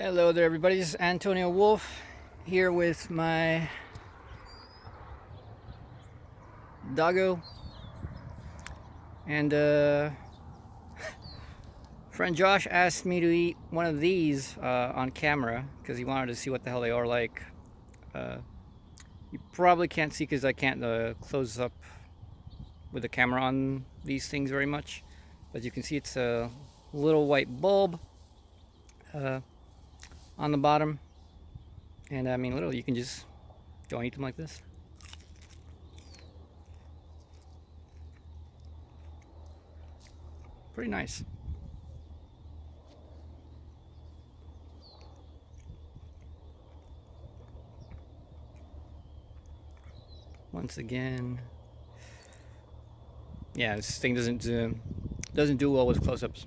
Hello there, everybody. This is Antonio Wolf here with my doggo and friend Josh asked me to eat one of these on camera because he wanted to see what the hell they are like. You probably can't see because I can't close up with the camera on these things very much, but you can see it's a little white bulb on the bottom, and I mean literally you can just go and eat them like this. Pretty nice. Once again, yeah, this thing doesn't do well with close-ups.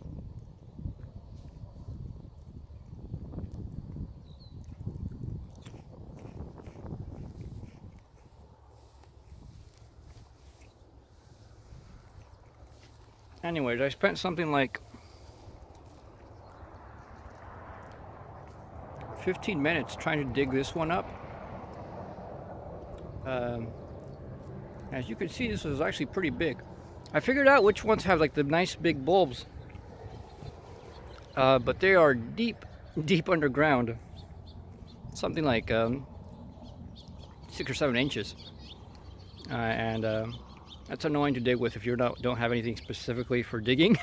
Anyways, I spent something like 15 minutes trying to dig this one up. As you can see, this was actually pretty big. I figured out which ones have like the nice big bulbs, but they are deep underground. Something like 6 or 7 inches, and that's annoying to dig with if you don't have anything specifically for digging.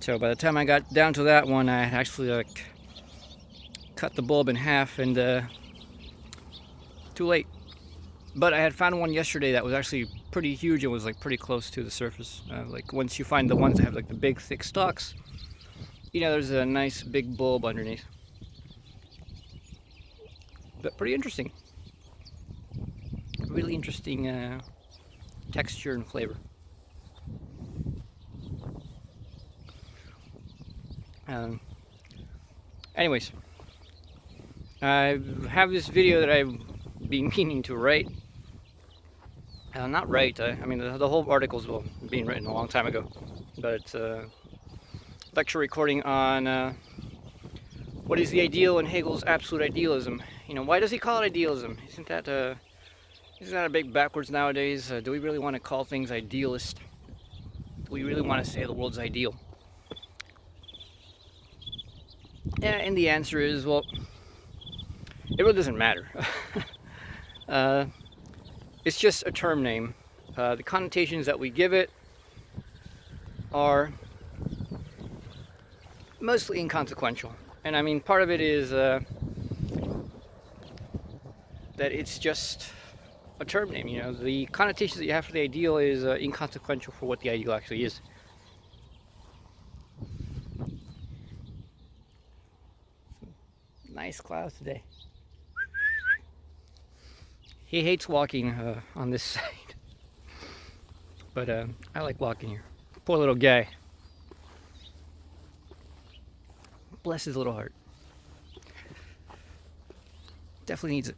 So by the time I got down to that one, I had actually cut the bulb in half, and too late. But I had found one yesterday that was actually pretty huge and was like pretty close to the surface. Like once you find the ones that have like the big thick stalks, you know, there's a nice big bulb underneath. But pretty interesting. Really interesting texture and flavor. Anyways, I have this video that I've been meaning to write. Not write, I mean the whole article's being written a long time ago, but it's a lecture recording on what is the ideal in Hegel's absolute idealism. You know, why does he call it idealism? Isn't that a bit backwards nowadays? Do we really want to call things idealist? Do we really want to say the world's ideal? And the answer is, well, it really doesn't matter. It's just a term name. The connotations that we give it are mostly inconsequential. And I mean, part of it is that it's just a term name. You know, the connotations that you have for the ideal is inconsequential for what the ideal actually is. Nice clouds today. He hates walking on this side, but I like walking here. Poor little guy. Bless his little heart. Definitely needs it.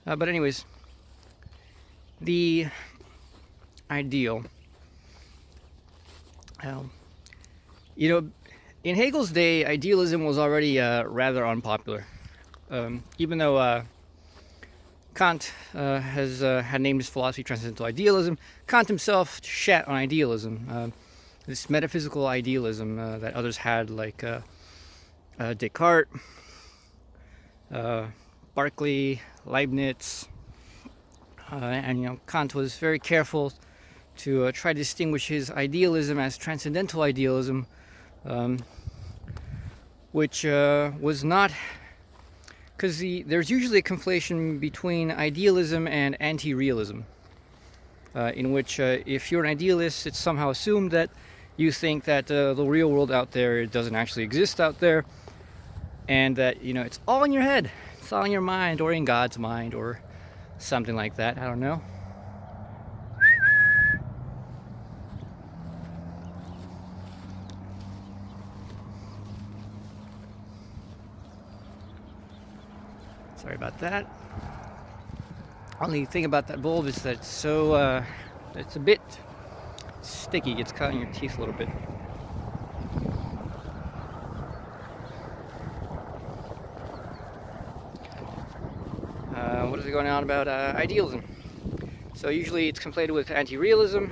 But anyways, the ideal. You know, in Hegel's day, idealism was already rather unpopular. Even though Kant had named his philosophy transcendental idealism, Kant himself shat on idealism, this metaphysical idealism that others had, like Descartes, Berkeley, Leibniz, and you know, Kant was very careful to try to distinguish his idealism as transcendental idealism, which was not. Because there's usually a conflation between idealism and anti-realism, in which if you're an idealist, it's somehow assumed that you think that the real world out there doesn't actually exist out there, and that, you know, it's all in your head, it's all in your mind, or in God's mind, or something like that. I don't know. Sorry about that. Only thing about that bulb is that it's so, it's a bit sticky. It's caught in your teeth a little bit. what is it going on about idealism? So usually it's conflated with anti-realism.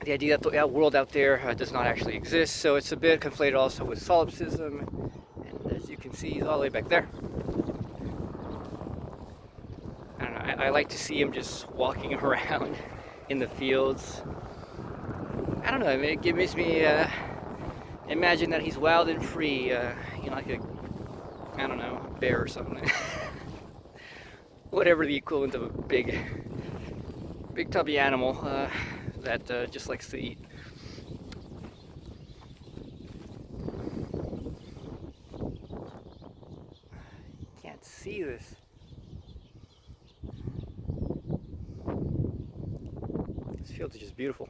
The idea that the world out there does not actually exist. So it's a bit conflated also with solipsism. And as you can see, he's all the way back there. I don't know, I like to see him just walking around in the fields. I don't know, I mean, it makes me imagine that he's wild and free, like a, I don't know, bear or something. Whatever the equivalent of a big tubby animal that just likes to eat. Can't see this. This field is just beautiful.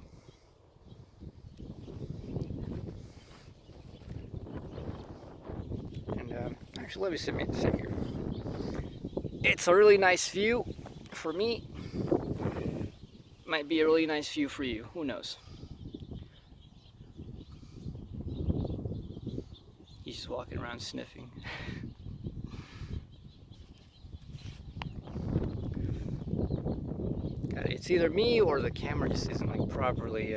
And actually, let me sit here. It's a really nice view for me. Might be a really nice view for you. Who knows? He's just walking around sniffing. It's either me or the camera just isn't like properly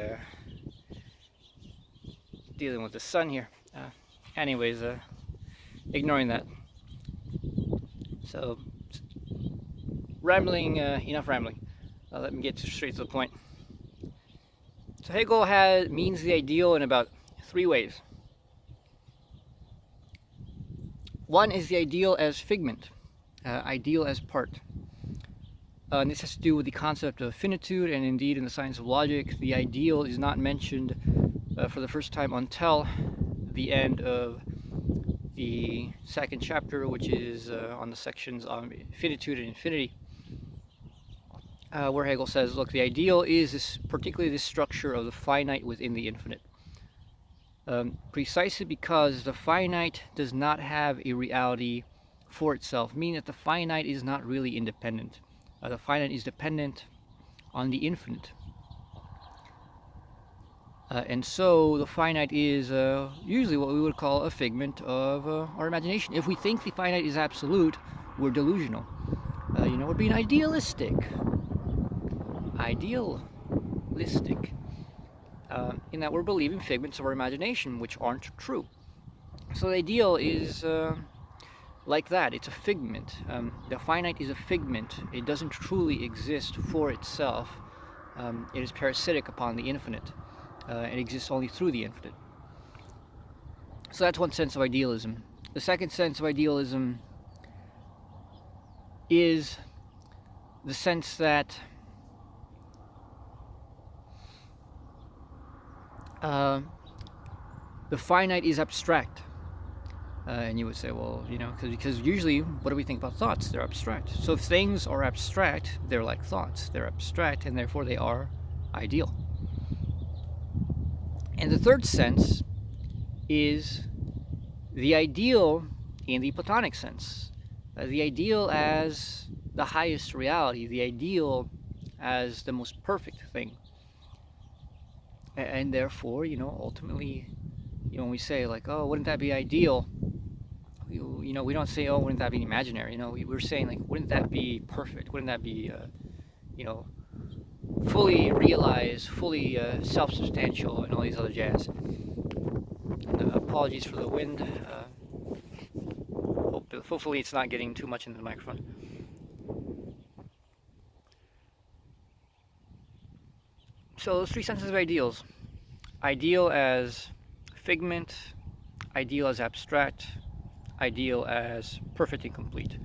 dealing with the sun here. Anyways, ignoring that. So, rambling, enough rambling. Let me get straight to the point. So Hegel means the ideal in about 3 ways. One is the ideal as figment, ideal as part. And this has to do with the concept of finitude, and indeed in the science of logic, the ideal is not mentioned for the first time until the end of the second chapter, which is on the sections on finitude and infinity, where Hegel says, look, the ideal is particularly this structure of the finite within the infinite. Precisely because the finite does not have a reality for itself, meaning that the finite is not really independent. The finite is dependent on the infinite. And so the finite is usually what we would call a figment of our imagination. If we think the finite is absolute, we're delusional. We're being idealistic. In that we're believing figments of our imagination, which aren't true. So the ideal is like that. It's a figment. The finite is a figment. It doesn't truly exist for itself. It is parasitic upon the infinite. It exists only through the infinite. So that's one sense of idealism. The second sense of idealism is the sense that the finite is abstract. And you would say, well, because usually, what do we think about thoughts? They're abstract. So if things are abstract, they're like thoughts. They're abstract, and therefore they are ideal. And the third sense is the ideal in the Platonic sense. The ideal as the highest reality. The ideal as the most perfect thing. And therefore, ultimately, when we say, like, oh, wouldn't that be ideal? We don't say, oh, wouldn't that be imaginary? We're saying, like, wouldn't that be perfect? Wouldn't that be, fully realized, fully self-substantial, and all these other jazz? And, apologies for the wind. Hopefully it's not getting too much into the microphone. So those 3 senses of ideals. Ideal as figment, ideal as abstract, ideal as perfect and complete.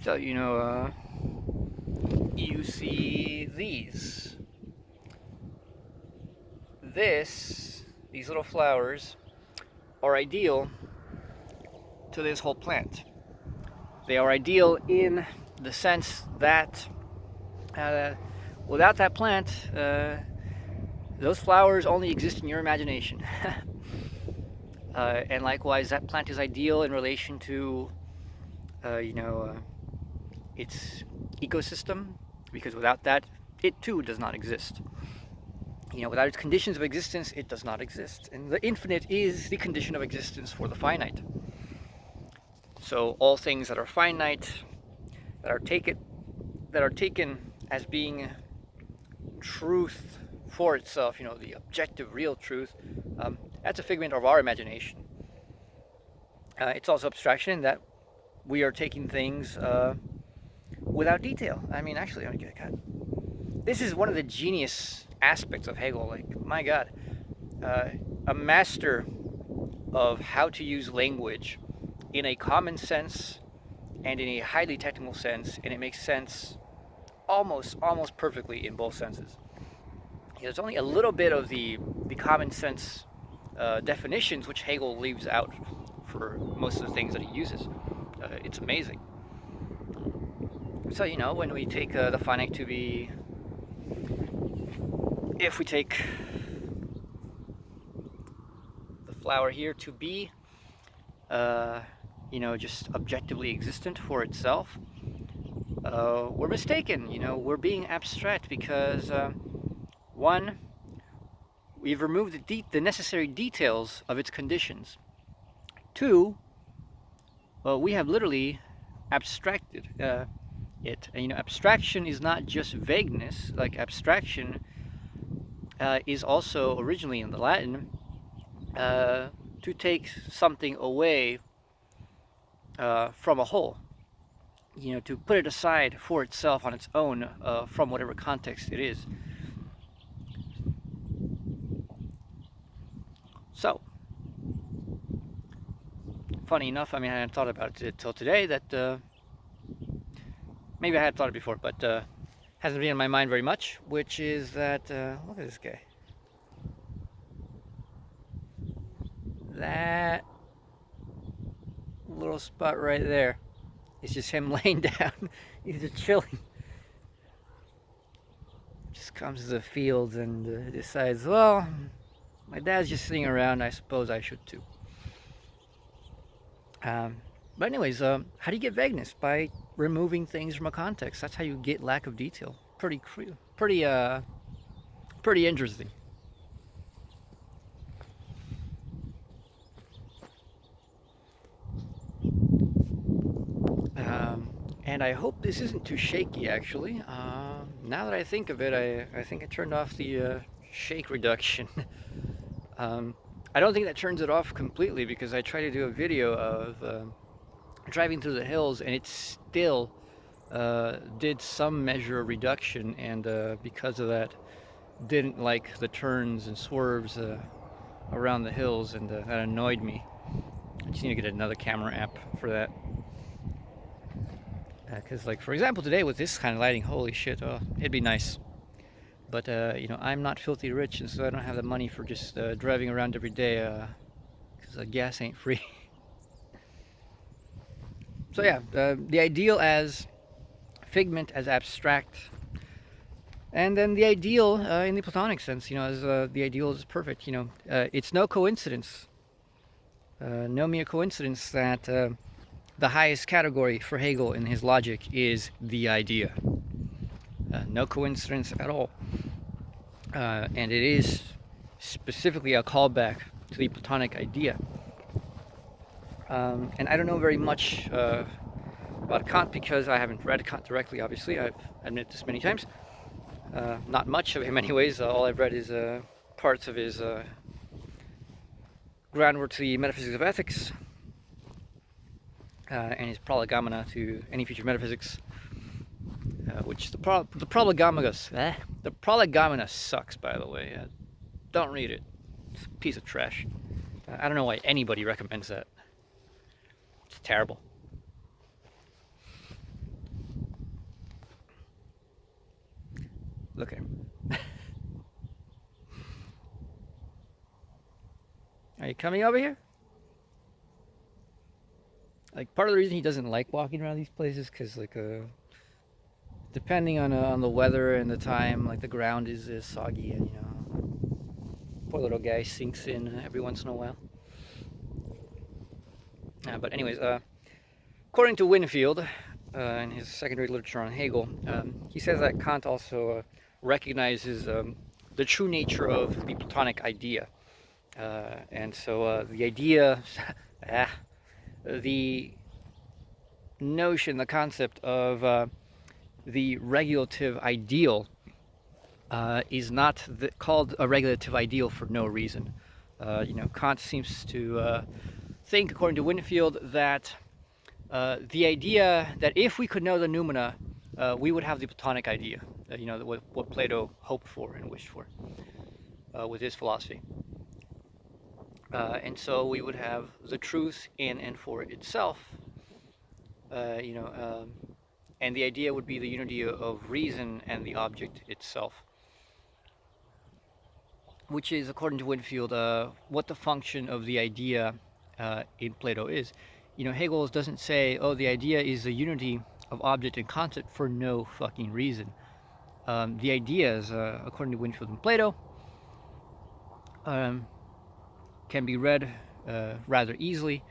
So, you see these. These little flowers are ideal to this whole plant. They are ideal in the sense that without that plant, those flowers only exist in your imagination. And likewise, that plant is ideal in relation to, its ecosystem, because without that, it too does not exist. Without its conditions of existence, it does not exist. And the infinite is the condition of existence for the finite. So all things that are finite, that are taken as being truth for itself, the objective, real truth, that's a figment of our imagination. It's also abstraction in that we are taking things without detail. I mean, actually, God, this is one of the genius aspects of Hegel. Like, my God, a master of how to use language in a common sense and in a highly technical sense, and it makes sense almost perfectly in both senses. There's only a little bit of the common sense definitions which Hegel leaves out for most of the things that he uses. It's amazing. So, when we take the finite to be, if we take the flower here to be, just objectively existent for itself, we're mistaken. We're being abstract because, one, we've removed the necessary details of its conditions. Two, we have literally abstracted it. And, abstraction is not just vagueness. Like, abstraction is also originally in the Latin to take something away from a whole. To put it aside for itself on its own from whatever context it is. So, funny enough, I mean, I hadn't thought about it till today that maybe I had thought it before, but hasn't been in my mind very much, which is that, look at this guy. That little spot right there is just him laying down. He's just chilling. Just comes to the fields and decides, well, my dad's just sitting around, I suppose I should too. But anyways, how do you get vagueness? By removing things from a context. That's how you get lack of detail. Pretty interesting. And I hope this isn't too shaky, actually. Now that I think of it, I think I turned off the shake reduction. I don't think that turns it off completely because I tried to do a video of driving through the hills and it still did some measure of reduction, and because of that didn't like the turns and swerves around the hills, and that annoyed me. I just need to get another camera app for that. Because, like, for example, today with this kind of lighting, holy shit, it'd be nice. But, I'm not filthy rich, and so I don't have the money for just driving around every day, because gas ain't free. So, yeah, the ideal as figment, as abstract, and then the ideal in the Platonic sense, as the ideal is perfect. It's no coincidence, no mere coincidence that the highest category for Hegel in his logic is the idea. No coincidence at all. And it is specifically a callback to the Platonic idea. And I don't know very much about Kant because I haven't read Kant directly, obviously. I've admitted this many times. Not much of him anyways. All I've read is parts of his groundwork to the metaphysics of ethics, and his prolegomena to any future metaphysics, which the prolegomena sucks, by the way. Don't read it. It's a piece of trash. I don't know why anybody recommends that. It's terrible. Look at him. Are you coming over here? Like, part of the reason he doesn't like walking around these places, because, like, depending on the weather and the time, like, the ground is soggy, and, poor little guy sinks in every once in a while. But anyways, according to Winfield, in his secondary literature on Hegel, he says that Kant also recognizes the true nature of the Platonic idea. And so the idea, the notion, the concept of the regulative ideal is not called a regulative ideal for no reason. Kant seems to think, according to Winfield, that the idea that if we could know the noumena, we would have the Platonic idea, what Plato hoped for and wished for with his philosophy. And so we would have the truth in and for itself, and the idea would be the unity of reason and the object itself, which is, according to Winfield, what the function of the idea in Plato is. Hegel doesn't say, oh, the idea is the unity of object and concept for no fucking reason. The ideas, according to Winfield and Plato, can be read rather easily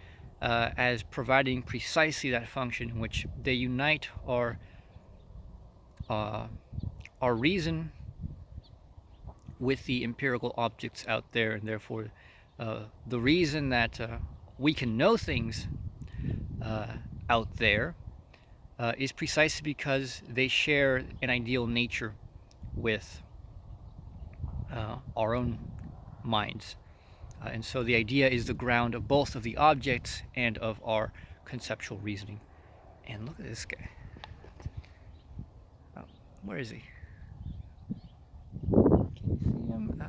as providing precisely that function in which they unite our reason with the empirical objects out there, and therefore the reason that we can know things out there is precisely because they share an ideal nature with our own minds. And so the idea is the ground of both of the objects and of our conceptual reasoning. And look at this guy. Oh, where is he? Can you see him?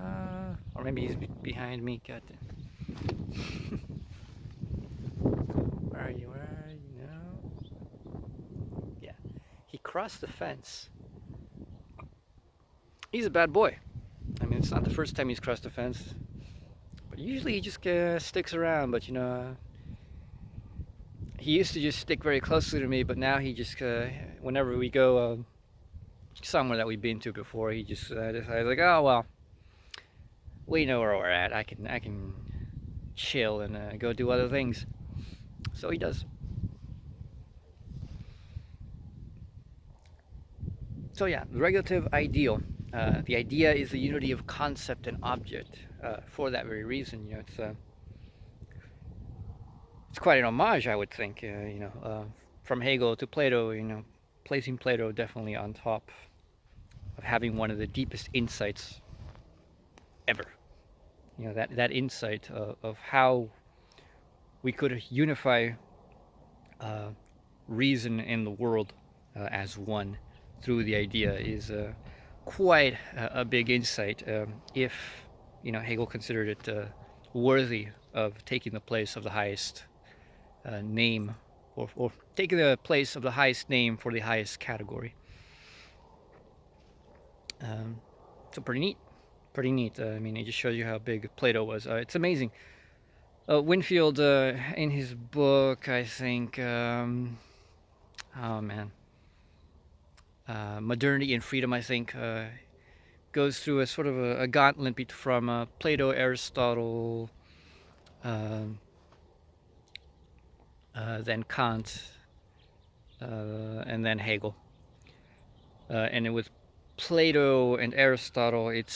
Or maybe he's behind me. God damn. Where are you? Where are you now? Yeah. He crossed the fence. He's a bad boy. I mean, it's not the first time he's crossed the fence. But usually he just sticks around, but he used to just stick very closely to me, but now he just, whenever we go somewhere that we've been to before, he just decides like, oh, well, we know where we're at. I can chill and go do other things. So he does. So yeah, the regulative ideal. The idea is the unity of concept and object. For that very reason, it's quite an homage, I would think. From Hegel to Plato, placing Plato definitely on top of having one of the deepest insights ever. That insight of how we could unify reason in the world as one through the idea is quite a big insight. If Hegel considered it worthy of taking the place of the highest name, or taking the place of the highest name for the highest category. So pretty neat. I mean, it just shows you how big Plato was. It's amazing. Winfield, in his book, I think, Modernity and Freedom, I think, goes through a sort of a gauntlet from Plato, Aristotle, then Kant, and then Hegel. And with Plato and Aristotle, it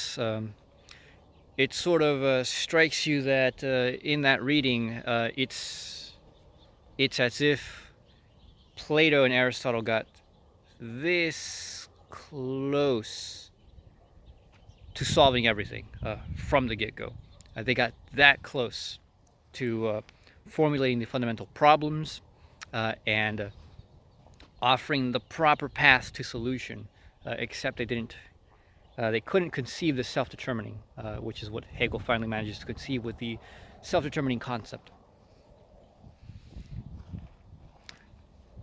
sort of strikes you that in that reading, it's as if Plato and Aristotle got this close to solving everything from the get-go. They got that close to formulating the fundamental problems and offering the proper path to solution, except they couldn't conceive the self-determining, which is what Hegel finally manages to conceive with the self-determining concept.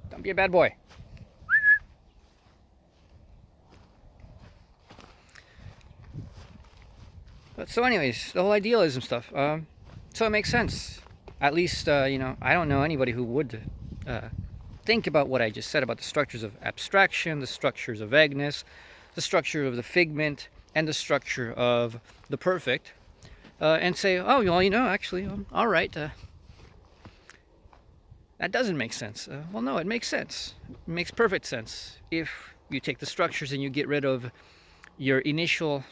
Don't be a bad boy. But so anyways, the whole idealism stuff, so it makes sense. At least, I don't know anybody who would think about what I just said about the structures of abstraction, the structures of vagueness, the structure of the figment, and the structure of the perfect, and say, oh, well, actually, all right, that doesn't make sense. Well, no, it makes sense. It makes perfect sense if you take the structures and you get rid of your initial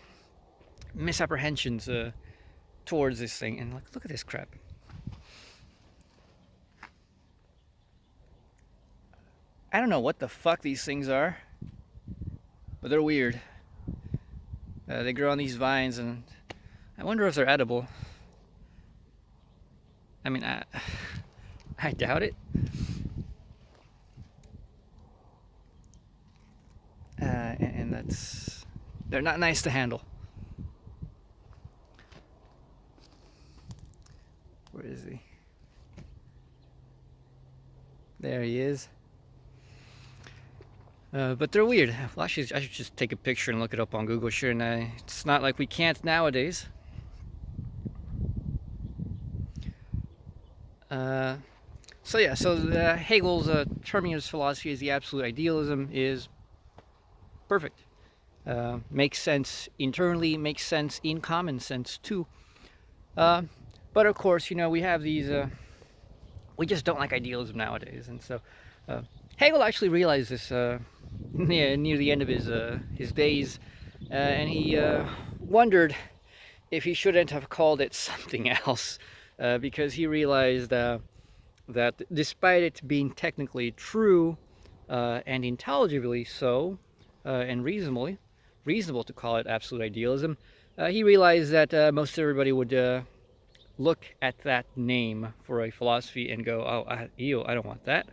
misapprehensions towards this thing. And look at this crap. I don't know what the fuck these things are, but they're weird. They grow on these vines, and I wonder if they're edible. I mean, I doubt it. And they're not nice to handle. Where is he? There he is. But they're weird. Well, actually, I should just take a picture and look it up on Google. Sure, and it's not like we can't nowadays. So Hegel's terminus philosophy is the absolute idealism is perfect. Makes sense internally, makes sense in common sense too. But of course, we have these. We just don't like idealism nowadays, and so Hegel actually realized this near the end of his days, and he wondered if he shouldn't have called it something else, because he realized that despite it being technically true and intelligibly so, and reasonable to call it absolute idealism, he realized that most everybody would look at that name for a philosophy and go, "Oh, I don't want that,"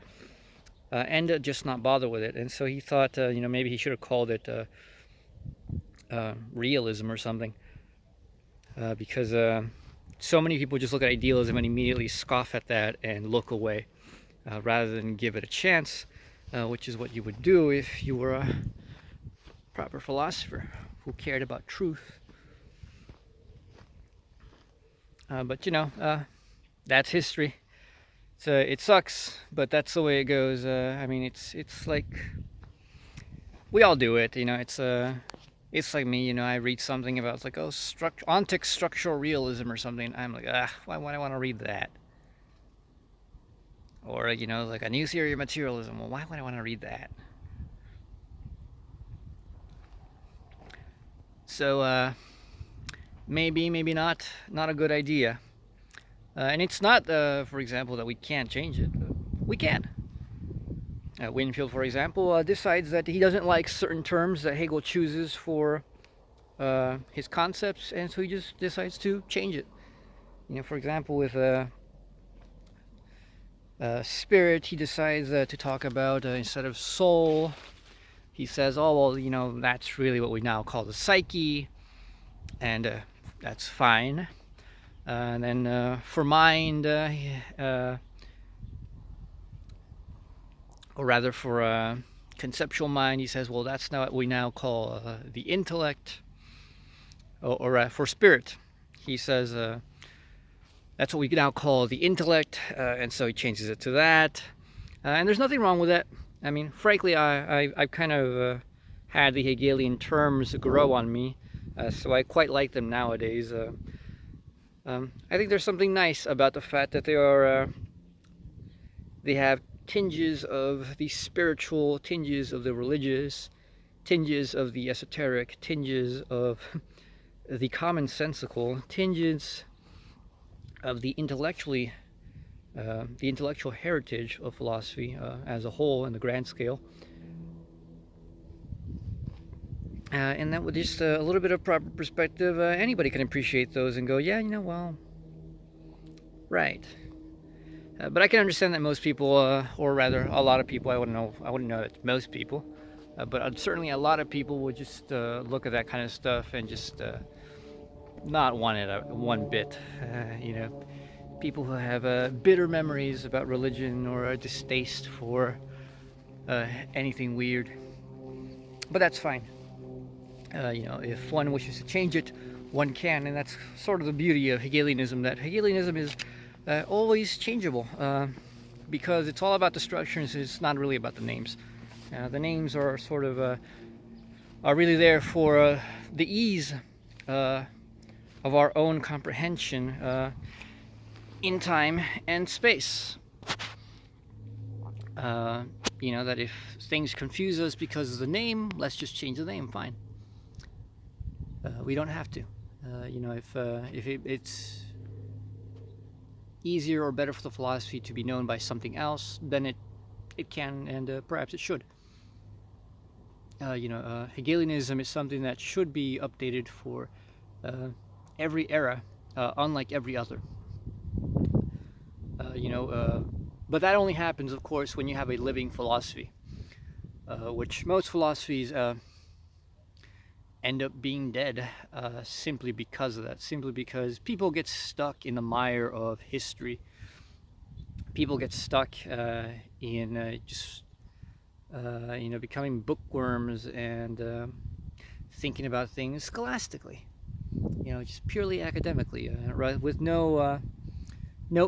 and just not bother with it. And so he thought, maybe he should have called it realism or something, because so many people just look at idealism and immediately scoff at that and look away, rather than give it a chance, which is what you would do if you were a proper philosopher who cared about truth. But that's history. So it sucks, but that's the way it goes. I mean, it's like we all do it. It's like me. I read something about ontic structural realism or something. I'm like, why would I want to read that? Or like a new theory of materialism. Well, why would I want to read that? So maybe not a good idea. And it's not, for example, that we can't change it. We can. Winfield, for example, decides that he doesn't like certain terms that Hegel chooses for his concepts, and so he just decides to change it. For example, with spirit, he decides to talk about, instead of soul, he says, oh, well, that's really what we now call the psyche, and that's fine. And then for mind, or rather for conceptual mind, he says, well, that's not what we now call the intellect. Or for spirit, he says, that's what we now call the intellect, and so he changes it to that. And there's nothing wrong with that. I mean, frankly, I've kind of had the Hegelian terms grow on me, so I quite like them nowadays. I think there's something nice about the fact that they have tinges of the spiritual, tinges of the religious, tinges of the esoteric, tinges of the commonsensical, tinges of the intellectual heritage of philosophy as a whole in the grand scale. And that with just a little bit of proper perspective, anybody can appreciate those and go, yeah, well, right. But I can understand that most people, or rather a lot of people, I wouldn't know that most people, but certainly a lot of people would just look at that kind of stuff and just not want it one bit. People who have bitter memories about religion or a distaste for anything weird. But that's fine. If one wishes to change it, one can, and that's sort of the beauty of Hegelianism, that Hegelianism is always changeable, because it's all about the structures, it's not really about the names. The names are sort of are really there for the ease of our own comprehension in time and space. That if things confuse us because of the name, let's just change the name, fine. We don't have to. If it's easier or better for the philosophy to be known by something else, then it can and perhaps it should. Hegelianism is something that should be updated for every era, unlike every other. But that only happens, of course, when you have a living philosophy, which most philosophies end up being dead simply because of that, simply because people get stuck in the mire of history. People get stuck in just becoming bookworms and thinking about things scholastically, just purely academically, right, with no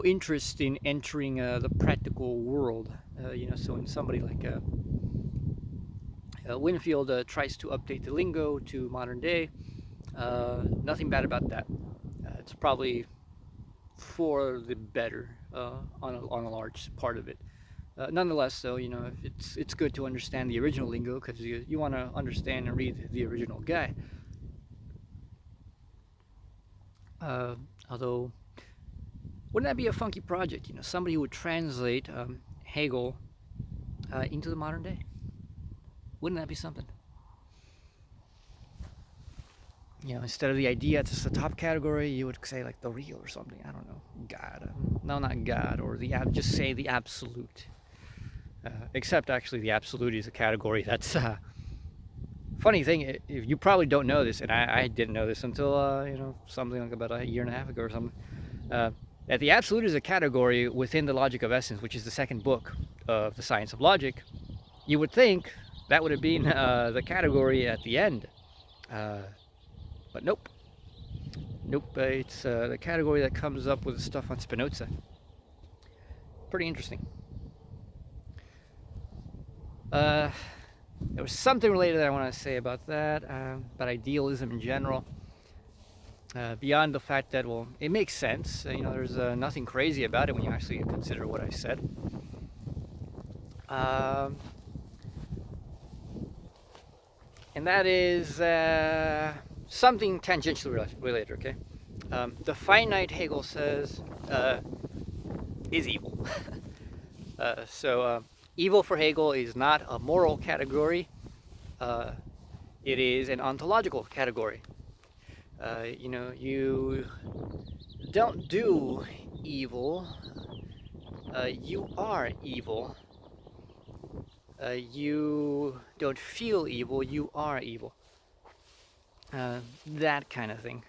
interest in entering the practical world. So when somebody like Winfield tries to update the lingo to modern day, nothing bad about that. It's probably for the better on a large part of it. Nonetheless, though, it's good to understand the original lingo, because you want to understand and read the original guy. Although, wouldn't that be a funky project? Somebody who would translate Hegel into the modern day. Wouldn't that be something? Instead of the idea, it's the top category, you would say like the real or something. I don't know. God. No, not God. Or just say the absolute. Except actually the absolute is a category that's funny thing. You probably don't know this, and I didn't know this until something like about a year and a half ago or something. That the absolute is a category within the Logic of Essence, which is the second book of the Science of Logic. You would think that would have been the category at the end, but nope. It's the category that comes up with the stuff on Spinoza. Pretty interesting. There was something related that I want to say about that, about idealism in general. Beyond the fact that, well, it makes sense. There's nothing crazy about it when you actually consider what I said. And that is something tangentially related, okay? The finite, Hegel says, is evil. So evil for Hegel is not a moral category. It is an ontological category. You don't do evil. You are evil. You don't feel evil. You are evil. That kind of thing.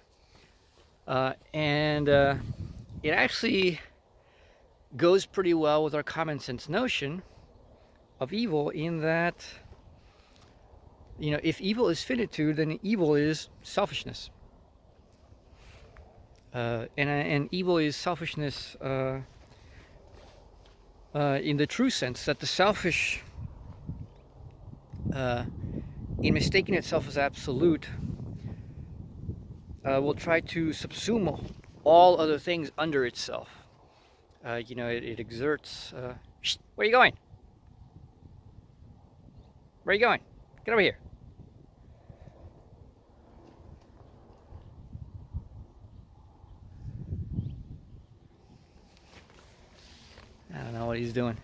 And it actually goes pretty well with our common sense notion of evil, in that, if evil is finitude, then evil is selfishness. And evil is selfishness in the true sense that the selfish, in mistaking itself as absolute, will try to subsume all other things under itself. It exerts... where are you going? Where are you going? Get over here. I don't know what he's doing.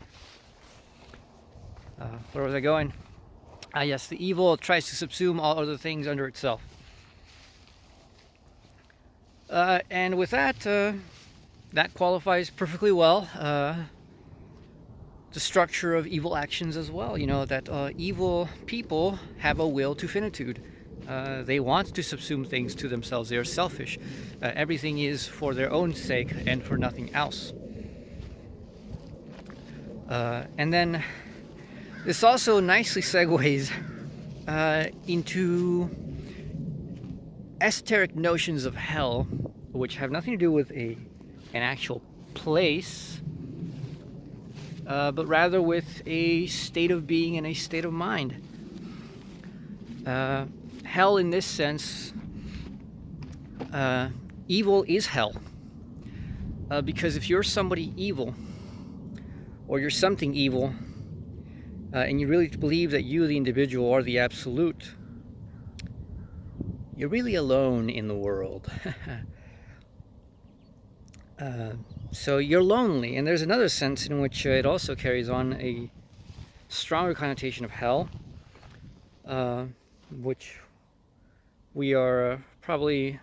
Where was I going? Yes, the evil tries to subsume all other things under itself. And with that, that qualifies perfectly well the structure of evil actions as well. That evil people have a will to finitude. They want to subsume things to themselves. They are selfish. Everything is for their own sake and for nothing else. And then this also nicely segues into esoteric notions of hell, which have nothing to do with an actual place, but rather with a state of being and a state of mind. Hell, in this sense, evil is hell. Because if you're somebody evil, or you're something evil, and you really believe that you, the individual, are the absolute, you're really alone in the world. So you're lonely, and there's another sense in which it also carries on a stronger connotation of hell, which we are probably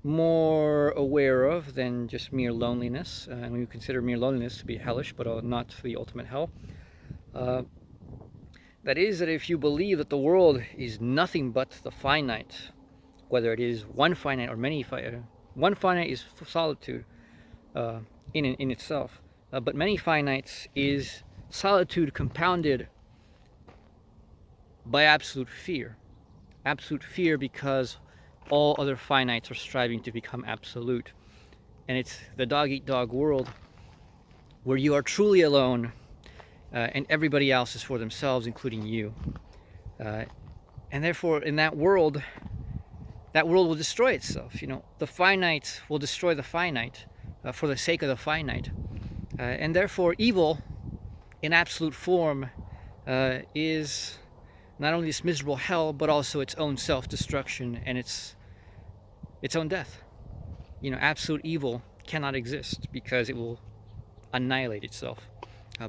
more aware of than just mere loneliness, and we consider mere loneliness to be hellish, but not the ultimate hell. That is, that if you believe that the world is nothing but the finite, whether it is one finite or many finite, one finite is solitude in itself, but many finites is solitude compounded by absolute fear. Absolute fear because all other finites are striving to become absolute. And it's the dog-eat-dog world where you are truly alone and everybody else is for themselves, including you. And therefore, in that world will destroy itself. You know, the finite will destroy the finite for the sake of the finite. And therefore, evil in absolute form is not only this miserable hell, but also its own self-destruction and its own death. You know, absolute evil cannot exist because it will annihilate itself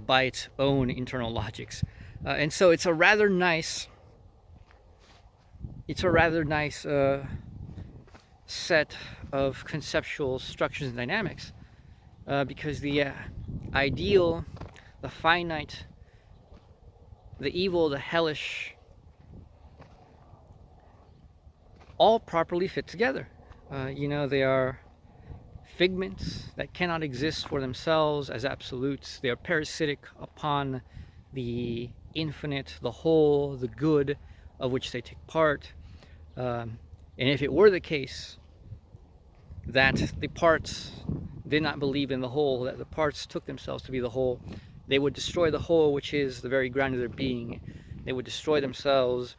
by its own internal logics. And so it's a rather nice set of conceptual structures and dynamics, because the ideal, the finite, the evil, the hellish, all properly fit together. You know, they are figments that cannot exist for themselves as absolutes. They are parasitic upon the infinite, the whole, the good of which they take part. And if it were the case that the parts did not believe in the whole, that the parts took themselves to be the whole, they would destroy the whole, which is the very ground of their being. They would destroy themselves,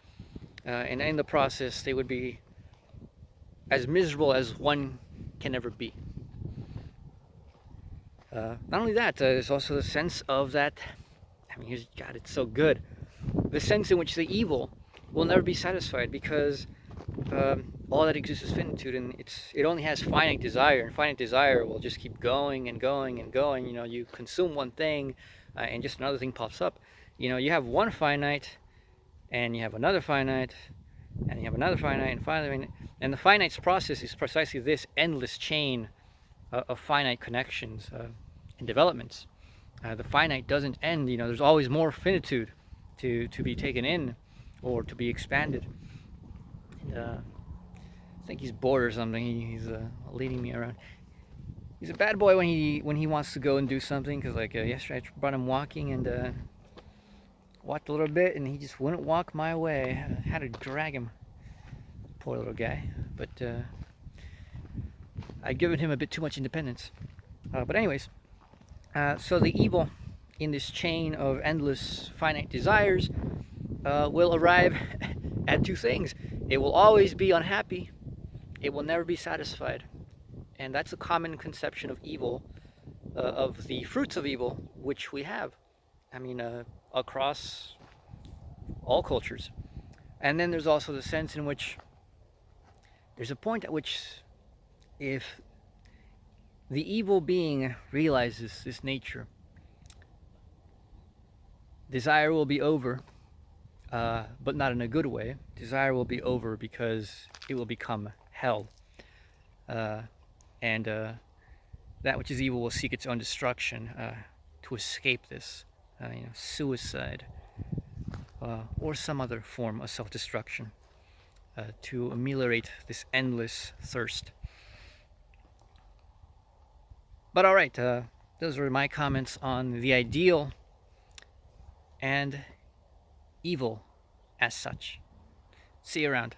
and in the process they would be as miserable as one can ever be. Not only that, there's also the sense of that, I mean, God, it's so good. The sense in which the evil will never be satisfied, because all that exists is finitude, and it only has finite desire, and finite desire will just keep going and going and going. You know, you consume one thing, and just another thing pops up. You know, you have one finite, and you have another finite, and you have another finite, and finally, and the finite's process is precisely this endless chain of finite connections and developments. The finite doesn't end. You know, there's always more finitude to be taken in or to be expanded. And, I think he's bored or something. He's leading me around. He's a bad boy when he wants to go and do something. Cause like yesterday I brought him walking and walked a little bit, and he just wouldn't walk my way. I had to drag him. Poor little guy. But I'd given him a bit too much independence. But anyways, so the evil in this chain of endless finite desires will arrive at two things. It will always be unhappy. It will never be satisfied. And that's a common conception of evil, of the fruits of evil, which we have. I mean, across all cultures. And then there's also the sense in which there's a point at which, if the evil being realizes this nature, desire will be over, but not in a good way. Desire will be over because it will become hell. And that which is evil will seek its own destruction to escape this, suicide, or some other form of self-destruction, to ameliorate this endless thirst. But all right, those were my comments on the ideal and evil as such. See you around.